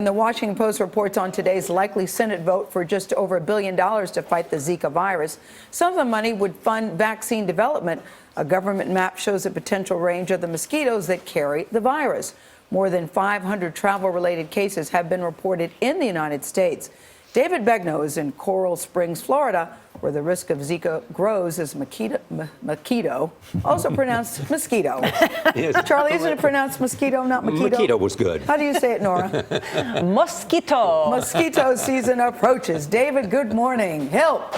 The Washington Post reports on today's likely Senate vote for just over $1 billion to fight the Zika virus. Some of the money would fund vaccine development. A government map shows a potential range of the mosquitoes that carry the virus. More than 500 travel-related cases have been reported in the United States. David Begnaud is in Coral Springs, Florida, where the risk of Zika grows as mosquito, also pronounced mosquito. Yes. Charlie, isn't it pronounced mosquito, not mosquito? Mosquito was good. How do you say it, Nora? Mosquito. Mosquito season approaches. David, good morning. Help.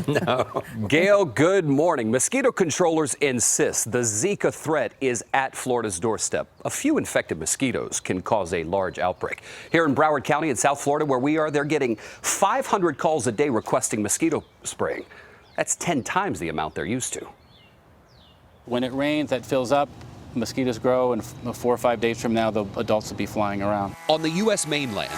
No. Gail, good morning. Mosquito controllers insist the Zika threat is at Florida's doorstep. A few infected mosquitoes can cause a large outbreak. Here in Broward County in South Florida, where we are, they're getting 500 calls a day requesting mosquito spraying. That's 10 times the amount they're used to. When it rains, that fills up, mosquitoes grow, and 4 or 5 days from now, the adults will be flying around. On the U.S. mainland,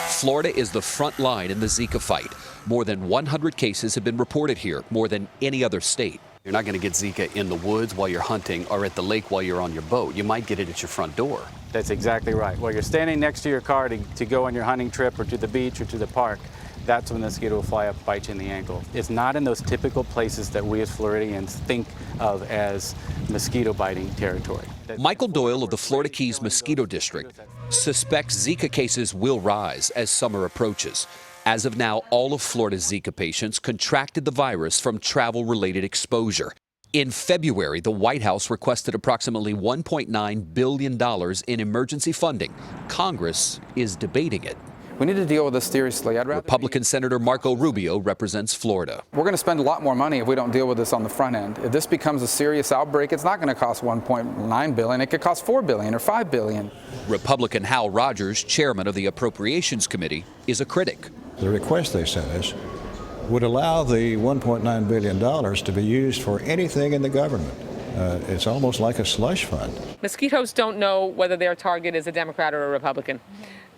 Florida is the front line in the Zika fight. More than 100 cases have been reported here, more than any other state. You're not going to get Zika in the woods while you're hunting or at the lake while you're on your boat. You might get it at your front door. That's exactly right. While you're standing next to your car to go on your hunting trip or to the beach or to the park, that's when the mosquito will fly up, bite you in the ankle. It's not in those typical places that we as Floridians think of as mosquito biting territory. Michael Doyle of the Florida Keys Mosquito District suspects Zika cases will rise as summer approaches. As of now, all of Florida's Zika patients contracted the virus from travel-related exposure. In February, the White House requested approximately $1.9 billion in emergency funding. Congress is debating it. We need to deal with this seriously. Republican Senator Marco Rubio represents Florida. We're going to spend a lot more money if we don't deal with this on the front end. If this becomes a serious outbreak, it's not going to cost $1.9 billion. It could cost $4 billion or $5 billion. Republican Hal Rogers, chairman of the Appropriations Committee, is a critic. The request they sent us would allow the $1.9 billion to be used for anything in the government. It's almost like a slush fund. Mosquitoes don't know whether their target is a Democrat or a Republican.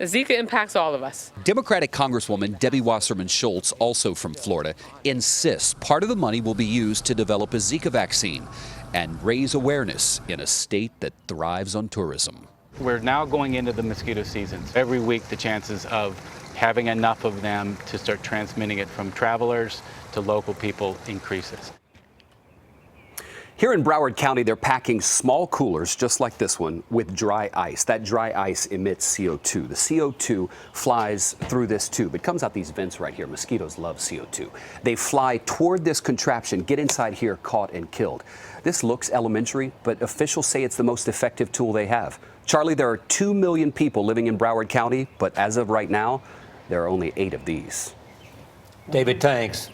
Zika impacts all of us. Democratic Congresswoman Debbie Wasserman Schultz, also from Florida, insists part of the money will be used to develop a Zika vaccine and raise awareness in a state that thrives on tourism. We're now going into the mosquito season. Every week, the chances of having enough of them to start transmitting it from travelers to local people increases. Here in Broward County, they're packing small coolers just like this one with dry ice. That dry ice emits CO2. The CO2 flies through this tube. It comes out these vents right here. Mosquitoes love CO2. They fly toward this contraption, get inside here, caught and killed. This looks elementary, but officials say it's the most effective tool they have. Charlie, there are 2 million people living in Broward County, but as of right now, there are only 8 of these. David, thanks.